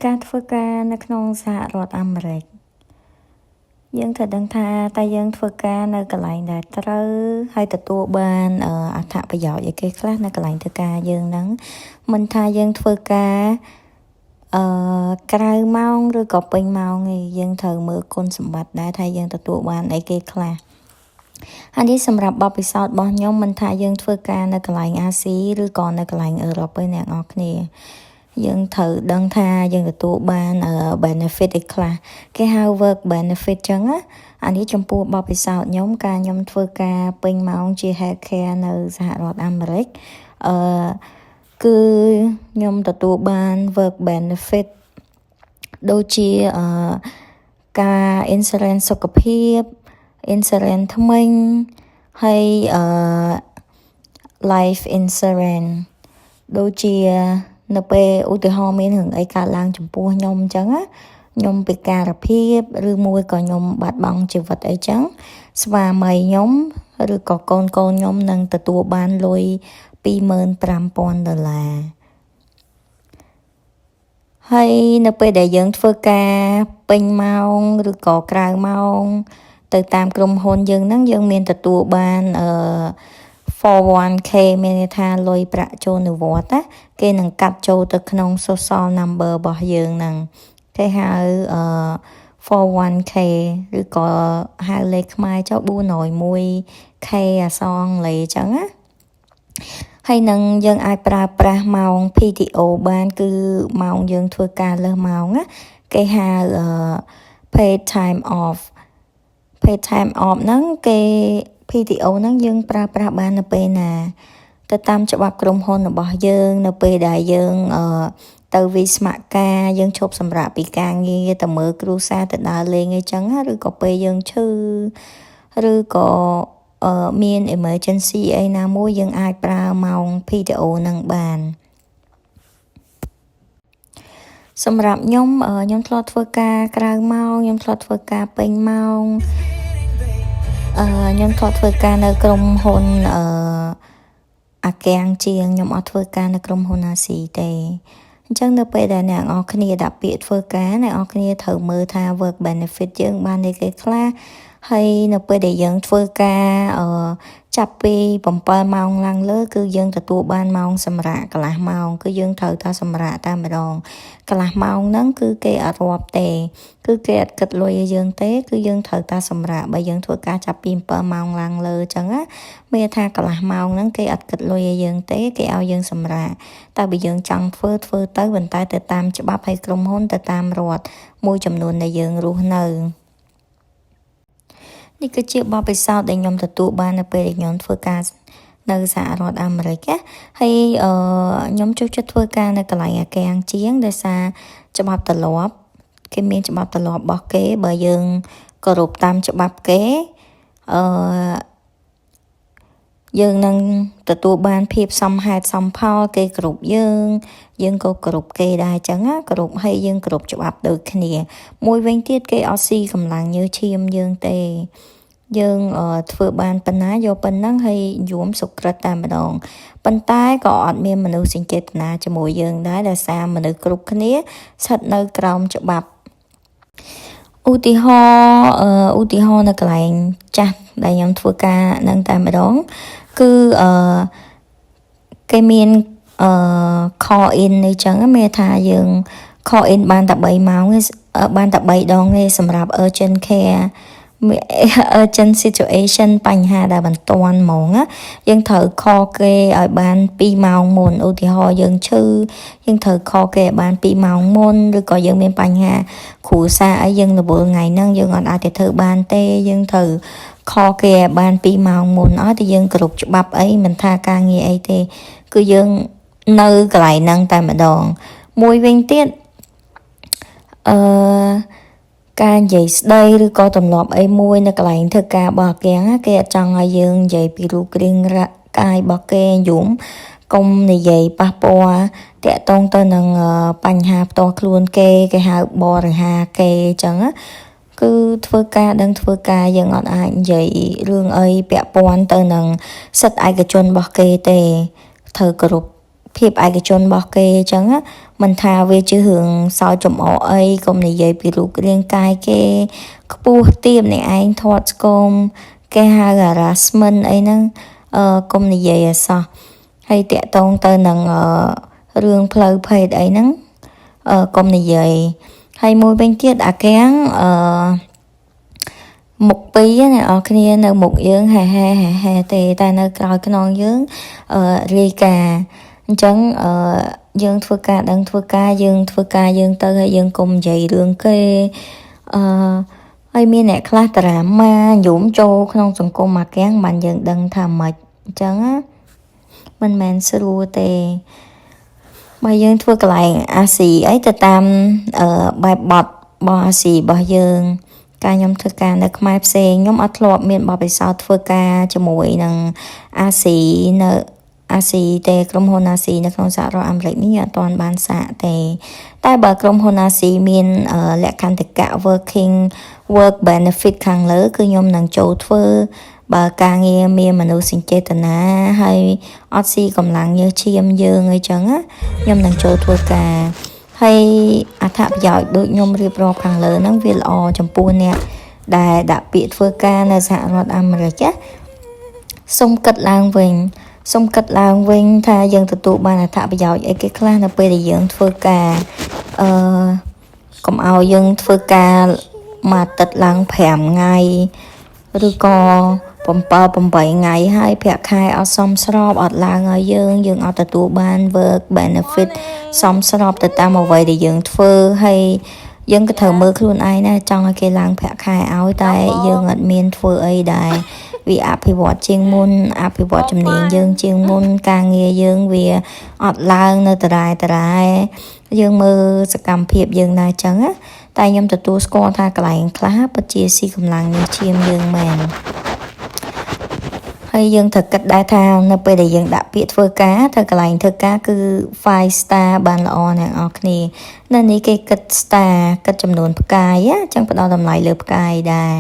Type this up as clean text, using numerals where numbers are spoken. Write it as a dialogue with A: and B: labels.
A: ការធ្វើការនៅក្នុងសហរដ្ឋអាមេរិកយើងត្រូវដឹងថាតើយើងធ្វើការនៅកន្លែងដែលត្រូវហើយទទួលបានអត្ថប្រយោជន៍អីគេខ្លះនៅកន្លែងធ្វើការយើងហ្នឹងមិនថាយើងធ្វើការក្រៅម៉ោងឬក៏ពេញម៉ោងទេយើងត្រូវមើលគុណសម្បត្តិដែរថាយើងទទួលបានអីគេខ្លះហើយនេះសម្រាប់បទពិសោធន៍របស់ខ្ញុំមិនថាយើងធ្វើការនៅកន្លែងអាស៊ីឬក៏នៅកន្លែងអឺរ៉ុបទេអ្នកនរគ្នាយើងត្រូវដឹងថាយើងទទួលបាន benefit អីខ្លះគេហៅ work benefit ចឹងណាអានេះចំពោះបទពិសោធន៍ខ្ញុំការខ្ញុំធ្វើការពេញម៉ោងជា healthcare នៅសហរដ្ឋអាមេរិកគឺខ្ញុំទទួលបាន work benefit ដូចជាការ insurance សុខភាព insurance ថ្មីហើយ life insurance ដូចជានៅពេលឧទាហរណ៍មានរឿងអីកើតឡើងចំពោះខ្ញុំអញ្ចឹងណាខ្ញុំពិការភាពឬមួយក៏ខ្ញុំបាត់បង់ជីវិតអីចឹងស្វាមីខ្ញុំឬក៏កូនខ្ញុំនឹងទទួលបានលុយ$25,000ហើយនៅពេលដែលយើងធ្វើការពេញម៉ោងឬក៏ក្រៅម៉ោងទៅតាមក្រុមហ៊ុនយើងហ្នឹងយើងមានទទួលបាន401k មានន័យថាលុយប្រាក់ចូលនិវត្តន៍ណាគេនឹងកាត់ចូលទៅក្នុង social number របស់យើងហ្នឹងគេហៅ401k ឬក៏ហៅលេខខ្មែរចុះ401k អក្សរអង់គ្លេសអញ្ចឹងណាហើយនឹងយើងអាចប្រើប្រាស់ម៉ោង PTO បានគឺម៉ោងយើងធ្វើការលើសម៉ោងណាគេហៅpaid time off ហ្នឹងគេ PTO ហ្នឹងយើងប្រើប្រាស់បាននៅពេលណាទៅតាមច្បាប់ក្រុមហ៊ុនរបស់យើងនៅពេលដែលយើងទៅវិស្មការយើងឈប់សម្រាកពីការងារទៅមើលគ្រួសារទៅដើរលេងអីចឹងឬក៏ពេលយើងឈឺឬក៏មាន emergency អីណាមួយយើងអាចប្រើម៉ោង PTO ហ្នឹងបានសម្រាប់ខ្ញុំធ្លាប់ធ្វើការក្រៅម៉ោងខ្ញុំធ្លាប់ធ្វើការពេញម៉ោងខ្ញុំធ្លាប់ធ្វើការនៅក្រុមហ៊ុនអាកាំងជាងខ្ញុំអត់ធ្វើការនៅក្រុមហ៊ុនអាស៊ីទេអញ្ចឹងនៅពេលដែលអ្នកនរគ្នាដាក់ពាក្យធ្វើការអ្នកនរគ្នាត្រូវមើលថា work benefit យើងបានអីគេខ្លះហើយនៅពេលដែលយើងធ្វើការចាប់ពី7ម៉ោងឡើងលើគឺយើងទទួលបានម៉ោងសម្រាកកន្លះម៉ោងគឺយើងត្រូវតែសម្រាកតែម្ដងកន្លះម៉ោងហ្នឹងគឺគេអត់រាប់ទេគឺគេអត់គិតលុយឲ្យយើងទេគឺយើងត្រូវតែសម្រាកបើយើងធ្វើការចាប់ពី7ម៉ោងឡើងលើអញ្ចឹងណាមានថាកន្លះម៉ោងហ្នឹងគេអត់គិតលុយឲ្យយើងទេគេឲ្យយើងសម្រាកតែបើយើងចង់ធ្វើទៅប៉ុន្តែទៅតាមច្បាប់ឲ្យក្រុមហ៊ុនទៅតាមរដ្ឋមួយចំនួនដែលយើងរស់នៅនេះគឺជាបទពិសោធន៍ដែលខ្ញុំទទួលបាននៅពេលដែលខ្ញុំធ្វើការនៅសហរដ្ឋអាមេរិកហើយខ្ញុំចូលចិត្តធ្វើការនៅកន្លែងអាកាំងជាងដោយសារច្បាប់ទម្លាប់គេមានច្បាប់ទម្លាប់របស់គេបើយើងគោរពតាមច្បាប់គេយើងនឹងទទួលបានភាពសមហេតុសមផលគេគ្រប់យើងក៏គ្រប់គេដែរអញ្ចឹងណាគ្រប់ហើយយើងគ្រប់ច្បាប់ដូចគ្នាមួយវិញទៀតគេអត់ស៊ីកម្លាំងញើសឈាមយើងទេយើងធ្វើបានប៉ុណ្ណាយកប៉ុណ្ណឹងហើយយួមសុក្រិតតែម្ដងប៉ុន្តែក៏អត់មានមនុស្សសេចក្ដីណាជាមួយយើងដែរដោយសារមនុស្សគ្រប់គ្នាស្ថិតនៅក្រោមច្បាប់ឧទាហរណ៍នៅកន្លែងចាស់ដែលខ្ញុំធ្វើការនឹងតែម្ដងគឺគេមានcall in អីចឹងមានថាយើង call in បានតែ3ម៉ោងបានតែ3ដងទេសម្រាប់ urgent care urgent situation បញ្ហាដែលបន្ទាន់ហ្មងយើងត្រូវ call គេឲ្យបាន2ម៉ោងមុនឧទាហរណ៍យើងឈឺយើងត្រូវ call គេឲ្យបាន2ម៉ោងមុនឬក៏យើងមានបញ្ហាគ្រួសារអីយើងរវល់ថ្ងៃហ្នឹងយើងអត់អាចទៅធ្វើបានទេយើងត្រូវ call គេឲ្យបាន2ម៉ោងមុនអត់តែយើងគ្រប់ច្បាប់អីមិនថាការងារអីទេគឺយើងនៅកន្លែងហ្នឹងតែម្ដងមួយវិញទៀតការនិយាយស្ដីឬក៏ទម្លាប់អីមួយនៅកន្លែងធ្វើការរបស់អាកាំងគេអត់ចង់ឲ្យយើងនិយាយពីរូបរាងកាយរបស់គេយំកុំនិយាយប៉ះពាល់តាក់ទងទៅនឹងបញ្ហាផ្ទាល់ខ្លួនគេហៅបរិហាគេអញ្ចឹងគឺធ្វើការយើងអត់អាចនិយាយរឿងអីពាក់ព័ន្ធទៅនឹងសិទ្ធិឯកជនរបស់គេទេត្រូវគោរព ភាពឯកជនរបស់គេអញ្ចឹងមិនថាវាជារឿងសោកចំអកអីកុំនិយាយពីរូបរាងកាយគេខ្ពស់ទាបអ្នកឯងធាត់ស្គមគេហៅ harassment អីហ្នឹងកុំនិយាយឲ្យសោះហើយតាក់ទងទៅនឹងរឿងផ្លូវភេទអីហ្នឹងកុំនិយាយហើយមួយវិញទៀតអាកាំងមុខពីរអ្នកនរគ្នានៅមុខយើងហែទេតែនៅក្រោយខ្នងយើងរាយការអញ្ចឹងយើងធ្វើការដឹងធ្វើការយើងធ្វើការយើងទៅហើយយើងកុំនិយាយរឿងគេហើយមានអ្នកខ្លះតារាម៉ាយំចូលក្នុងសង្គមអាកាំងបានយើងដឹងថាម៉េចអញ្ចឹងមិនមែនស្រួលទេបើយើងធ្វើកន្លែងអាស៊ីអីទៅតាមបែបបទរបស់អាស៊ីរបស់យើងការខ្ញុំធ្វើការនៅខ្មែរផ្សេងខ្ញុំអត់ធ្លាប់មានបទពិសោធន៍ធ្វើការជាមួយនឹងអាស៊ីនៅអាស៊ីទេក្រុមហ៊ុនអាស៊ីនៅក្នុងសហរដ្ឋអាមេរិកនេះអត់ទាន់បានសាកទេតែបើក្រុមហ៊ុនអាស៊ីមានលក្ខន្តិកៈ work benefit ខាងលើគឺខ្ញុំនឹងចូលធ្វើបើការងារមានមនោសញ្ចេតនាហើយអត់ស៊ីកម្លាំងញើសឈាមយើងអីចឹងខ្ញុំនឹងចូលធ្វើការហើយអត្ថប្រយោជន៍ដូចខ្ញុំរៀបរាប់ខាងលើហ្នឹងវាល្អចំពោះអ្នកដែលដាក់ពាក្យធ្វើការនៅសហរដ្ឋអាមេរិកសូមគិតឡើងវិញថាយើងទទួលបានអត្ថប្រយោជន៍អីគេខ្លះនៅពេលដែលយើងធ្វើការកុំឲ្យយើងធ្វើការមួយអាទិត្យឡើង5ថ្ងៃឬក៏7-8ថ្ងៃហើយប្រាក់ខែអត់សមស្របអត់ឡើងឲ្យយើងអត់ទទួលបាន work benefit សមស្របទៅតាមអ្វីដែលយើងធ្វើហើយយើងក៏ត្រូវមើលខ្លួនឯងដែរចង់ឲ្យគេឡើងប្រាក់ខែឲ្យតែយើងអត់មានធ្វើអីដែរវាអភិវឌ្ឍជាងមុនអភិវឌ្ឍជំនាញយើងជាងមុនការងារយើងវាអត់ឡើងនៅតរ៉ែយើងមើលសកម្មភាពយើងដែរចឹងតែខ្ញុំទទួលស្គាល់ថាកន្លែងខ្លះពិតជាស៊ីកម្លាំងញើសឈាមយើងមែនហើយយើងត្រូវគិតដែរថានៅពេលដែលយើងដាក់ពាក្យធ្វើការទៅកន្លែងធ្វើការគឺ 5 star បានល្អអ្នកនរគ្នានៅនេះគេគិត star គិតចំនួនផ្កាយអញ្ចឹងផ្ដល់តម្លៃលើផ្កាយដែរ